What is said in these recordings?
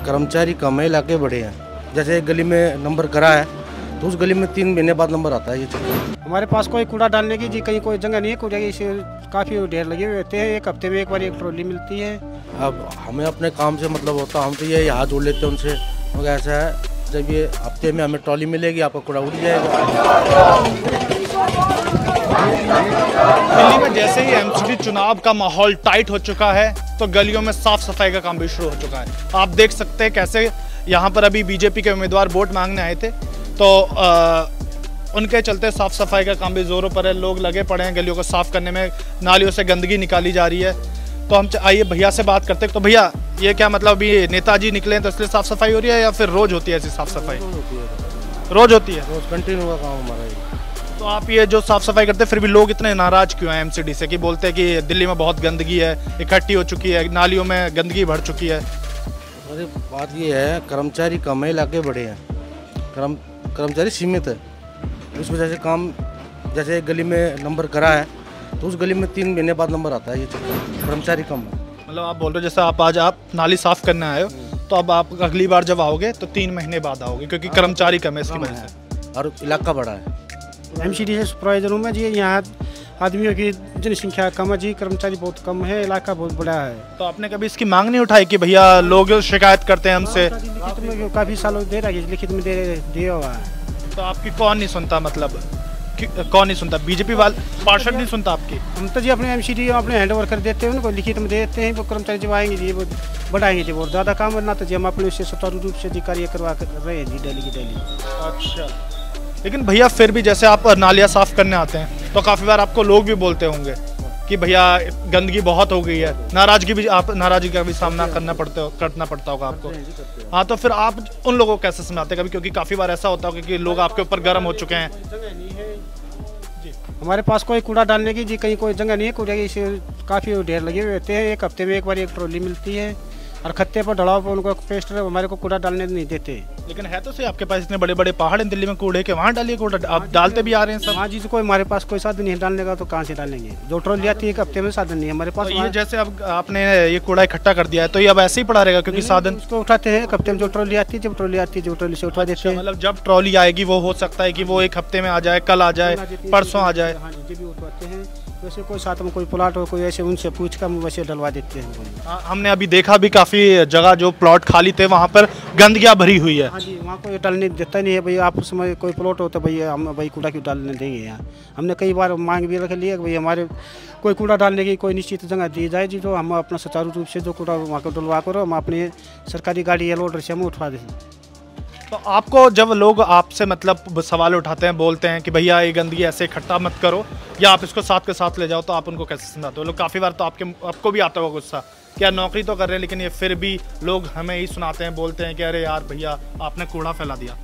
कर्मचारी कम है, इलाके बड़े हैं। जैसे एक गली में नंबर करा है तो उस गली में 3 महीने बाद नंबर आता है। ये चक्कर हमारे पास कोई कूड़ा डालने की जी कहीं कोई जगह नहीं है। कूड़ा की काफ़ी ढेर लगे हुए होते हैं। एक हफ्ते में एक बार एक ट्रॉली मिलती है। अब हमें अपने काम से मतलब होता, हम तो ये हाथ जोड़ लेते हैं उनसे। मगर ऐसा है जब ये हफ्ते में हमें ट्रॉली मिलेगी, आपका कूड़ा उड़ जाएगा। दिल्ली में जैसे ही एमसीडी चुनाव का माहौल टाइट हो चुका है तो गलियों में साफ सफाई का काम भी शुरू हो चुका है। आप देख सकते हैं कैसे यहाँ पर अभी बीजेपी के उम्मीदवार वोट मांगने आए थे तो उनके चलते साफ सफाई का काम भी जोरों पर है। लोग लगे पड़े हैं गलियों को साफ करने में, नालियों से गंदगी निकाली जा रही है। तो हम आइए भैया से बात करते हैं। तो भैया ये क्या मतलब अभी नेताजी निकले तो इसलिए साफ सफाई हो रही है या फिर रोज होती है ऐसी साफ सफाई? रोज होती है, रोज कंटिन्यू का काम हमारा ये। तो आप ये जो साफ सफाई करते हैं फिर भी लोग इतने नाराज क्यों हैं एमसीडी से कि बोलते हैं कि दिल्ली में बहुत गंदगी है, इकट्ठी हो चुकी है, नालियों में गंदगी भर चुकी है? अरे बात ये है, कर्मचारी कम है, इलाके बड़े हैं, कर्मचारी सीमित है। उस वजह से काम, जैसे एक गली में नंबर करा है तो उस गली में 3 महीने बाद नंबर आता है। ये चक्कर कर्मचारी कम है। मतलब आप बोल रहे हो जैसे आप नाली साफ करने आए हो तो अब आप अगली बार जब आओगे तो 3 महीने बाद आओगे क्योंकि कर्मचारी कम है इसकी वजह से, और इलाका बड़ा है। एमसीडी से सुपरवाइजरों में जी यहाँ आदमियों की जनसंख्या कम है जी, कर्मचारी बहुत कम है, इलाका बहुत बड़ा है। तो आपने कभी इसकी मांग नहीं उठाई कि भैया लोग शिकायत करते हैं हमसे? लिखित में काफ़ी सालों दे रहा है, लिखित में दिया हुआ है। तो आपकी कौन नहीं सुनता, मतलब कौन नहीं सुनता? बीजेपी वाले पार्षद नहीं सुनता आपकी? हम तो जी अपने एमसीडी अपने हैंड ओवर कर देते हैं, उनको लिखित में दे देते हैं। वो कर्मचारी जब आएंगे जी वो बढ़ाएंगे जी, वो ज़्यादा काम करना तो जी हम अपने से सुचारू रूप से जी कार्य करवा कर रहे हैं जी डेली की डेली। अच्छा, लेकिन भैया फिर भी जैसे आप नालियाँ साफ करने आते हैं तो काफ़ी बार आपको लोग भी बोलते होंगे कि भैया गंदगी बहुत हो गई है, नाराजगी का भी सामना करना पड़ता होगा आपको। हाँ, तो फिर आप उन लोगों को कैसे समझाते कभी, क्योंकि काफ़ी बार ऐसा होता होगा कि लोग आपके ऊपर गर्म हो चुके हैं? हमारे पास कोई कूड़ा डालने की जी कहीं कोई जगह नहीं है। कूड़ा की काफ़ी ढेर लगे हुए होते हैं। एक हफ्ते में एक बार एक ट्रॉली मिलती है और खत्ते पर ढलाव पर उनको पेस्ट हमारे को कूड़ा डालने नहीं देते। लेकिन है तो सही आपके पास इतने बड़े बड़े पहाड़ हैं दिल्ली में कूड़े के, वहाँ डालिए कूड़ा। आप डालते भी आ रहे हैं सब। हाँ जी, तो कोई हमारे पास कोई साधन नहीं डालने का तो कहाँ से डालेंगे? जो ट्रॉली आती है एक हफ्ते में, साधन नहीं है हमारे पास। तो ये जैसे अब आपने ये कूड़ा इकट्ठा कर दिया है तो ये अब ऐसे ही पड़ा रहेगा क्योंकि साधन उसको उठाते हैं एक हफ्ते में। जो ट्रॉली आती है, जब ट्रॉली आती है जो ट्रॉली से उठा देते हैं। मतलब जब ट्रॉली आएगी वो हो सकता है कि वो एक हफ्ते में आ जाए, कल आ जाए, परसों आ जाए। हाँ जी, जब भी उठवाते हैं वैसे कोई साथ में कोई प्लाट हो कोई ऐसे उनसे पूछ कर वैसे डलवा देते हैं। हमने अभी देखा भी काफ़ी जगह जो प्लॉट खाली थे वहाँ पर गंदगियाँ भरी हुई है। हाँ जी, वहाँ कोई डालने देता नहीं है भैया। आप उसमें कोई प्लॉट हो तो भैया हम भाई कूड़ा क्यों डालने देंगे यहाँ? हमने कई बार मांग भी रख लिया कि भाई हमारे कोई कूड़ा डालने की कोई निश्चित जगह दी जाए जी, तो हम अपना सुचारू रूप से जो कूड़ा वहाँ को डलवा कर हम अपनी सरकारी गाड़ी या लोडर से हम उठवा दें। तो आपको जब लोग आपसे मतलब सवाल उठाते हैं, बोलते हैं कि भैया ये गंदगी ऐसे इकट्ठा मत करो या आप इसको साथ के साथ ले जाओ, तो आप उनको कैसे समझाते हो? लोग काफ़ी बार तो आपको भी आता होगा गुस्सा, क्या नौकरी तो कर रहे हैं लेकिन ये फिर भी लोग हमें ही सुनाते हैं, बोलते हैं कि अरे यार भैया आपने कूड़ा फैला दिया।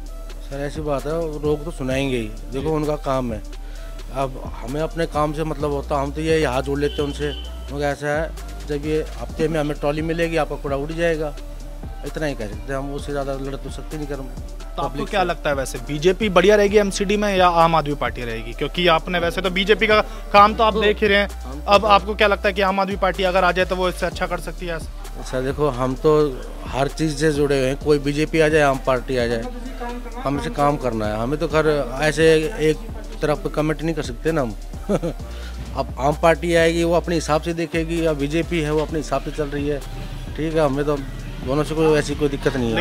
सर ऐसी बात है, लोग तो सुनाएंगे ही, देखो उनका काम है। अब हमें अपने काम से मतलब होता, हम तो ये हाथ जोड़ लेते हैं उनसे। मगर ऐसा है जब ये हफ्ते में हमें ट्रॉली मिलेगी, आपका कूड़ा उड़ जाएगा, इतना ही कह सकते हैं हम। उससे ज़्यादा लड़ तो सकते नहीं कर। तो आपको क्या लगता है वैसे बीजेपी बढ़िया रहेगी एमसीडी में या आम आदमी पार्टी रहेगी? क्योंकि आपने वैसे तो बीजेपी का काम तो आप देख ही रहे हैं, अब आपको क्या लगता है कि आम आदमी पार्टी अगर आ जाए तो वो इससे अच्छा कर सकती है? सर देखो, हम तो हर चीज़ से जुड़े हुए हैं, कोई बीजेपी आ जाए, आम पार्टी आ जाए, हमें से काम करना है। हमें तो खैर ऐसे एक तरफ पे कमेंट नहीं कर सकते ना हम। अब आम पार्टी आएगी वो अपने हिसाब से देखेगी, या बीजेपी है वो अपने हिसाब से चल रही है, ठीक है। हमें तो दोनों से कोई ऐसी कोई दिक्कत नहीं है।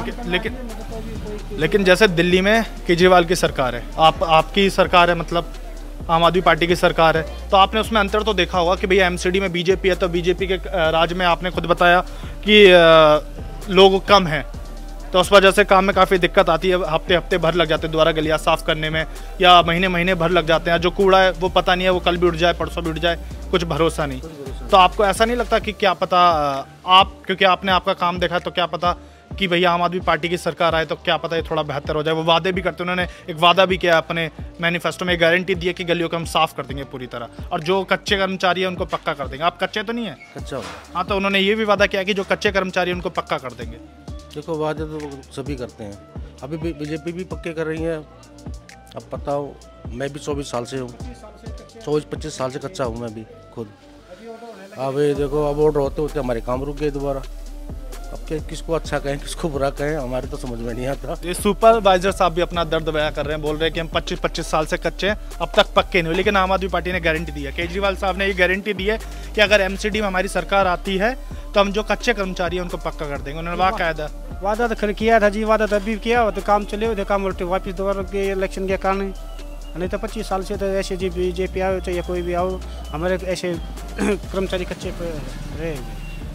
लेकिन जैसे दिल्ली में केजरीवाल की सरकार है, आपकी सरकार है, मतलब आम आदमी पार्टी की सरकार है, तो आपने उसमें अंतर तो देखा होगा कि भैया एमसीडी में बीजेपी है तो बीजेपी के राज में आपने खुद बताया कि लोग कम हैं, तो उस वजह से काम में काफ़ी दिक्कत आती है। हफ्ते भर लग जाते हैं दोबारा गलियाँ साफ़ करने में, या महीने भर लग जाते हैं। जो कूड़ा है वो पता नहीं है, वो कल भी उठ जाए, परसों भी उठ जाए, कुछ भरोसा नहीं। तो आपको ऐसा नहीं लगता कि क्या पता क्योंकि आपने आपका काम देखा, तो क्या पता कि भैया आम आदमी पार्टी की सरकार आए तो क्या पता ये थोड़ा बेहतर हो जाए? वो वादे भी करते हैं, उन्होंने एक वादा भी किया अपने मैनिफेस्टो में, गारंटी दी है कि गलियों को हम साफ़ कर देंगे पूरी तरह, और जो कच्चे कर्मचारी हैं उनको पक्का कर देंगे। आप कच्चे तो नहीं है? अच्छा, हाँ, तो उन्होंने ये भी वादा किया कि जो कच्चे कर्मचारी हैं उनको पक्का कर देंगे। देखो वादे तो सभी करते हैं, अभी बीजेपी भी पक्के कर रही है। अब पता हो, मैं भी 24 साल से हूँ, 24-25 साल से कच्चा हूँ मैं भी खुद। अब ये देखो, अब ऑर्डर होते होते हमारे काम रुक गए दोबारा। अब किसको अच्छा कहें किसको बुरा कहें, हमारे तो समझ में नहीं आता। ये सुपरवाइजर साहब भी अपना दर्द बयां कर रहे हैं, बोल रहे हैं कि हम 25-25 साल से कच्चे हैं, अब तक पक्के नहीं हुए। लेकिन आम आदमी पार्टी ने गारंटी दी है, केजरीवाल साहब ने ये गारंटी दी है कि अगर एमसीडी में हमारी सरकार आती है तो हम जो कच्चे कर्मचारी हैं उनको पक्का कर देंगे। उन्होंने वादा तो खैर किया था जी, वादा तो अभी किया हो तो काम चले हो, काम उल्टे वापस दोबारा के इलेक्शन के कारण, नहीं तो 25 साल से तो ऐसे जी बीजेपी आओ चाहे कोई भी आओ, हमारे ऐसे कर्मचारी कच्चे पे रहे।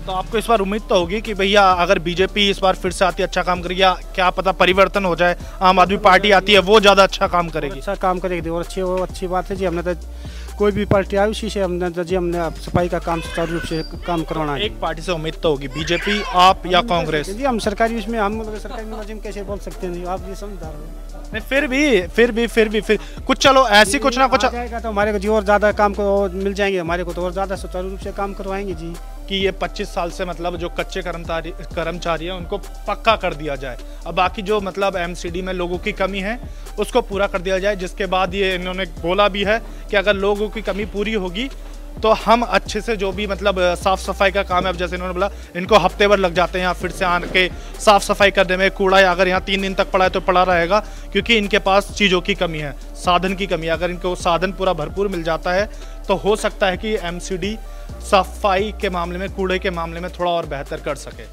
तो आपको इस बार उम्मीद तो होगी कि भैया अगर बीजेपी इस बार फिर से आती है अच्छा काम करेगी, या क्या पता परिवर्तन हो जाए, आम आदमी पार्टी आती है वो ज़्यादा अच्छा काम करेगी? अच्छा काम करेगी और अच्छी बात है जी। हमने तो कोई भी पार्टी आई उसी से हमने सफाई का काम सुचारू रूप से काम करवाना है। एक पार्टी से उम्मीद तो होगी, बीजेपी आप या कांग्रेस? जी हम सरकारी उसमें हम सरकारी मुलाजिम कैसे बोल सकते हैं, आप ये समझदार हो। नहीं फिर कुछ चलो ऐसी कुछ ना कुछ जाएगा तो हमारे को जी और ज़्यादा काम को मिल जाएंगे, हमारे को तो और ज़्यादा सुचारू रूप से काम करवाएंगे जी। कि ये 25 साल से मतलब जो कच्चे कर्मचारी हैं उनको पक्का कर दिया जाए, अब बाकी जो मतलब एमसीडी में लोगों की कमी है उसको पूरा कर दिया जाए। जिसके बाद ये इन्होंने बोला भी है कि अगर लोगों की कमी पूरी होगी तो हम अच्छे से जो भी मतलब साफ़ सफाई का काम है, अब जैसे इन्होंने बोला इनको हफ्ते भर लग जाते हैं यहाँ फिर से आके साफ़ सफाई करने में, कूड़ा अगर यहाँ 3 दिन तक पड़ा है तो पड़ा रहेगा, क्योंकि इनके पास चीज़ों की कमी है, साधन की कमी है। अगर इनको साधन पूरा भरपूर मिल जाता है तो हो सकता है कि एमसीडी सफाई के मामले में, कूड़े के मामले में थोड़ा और बेहतर कर सके।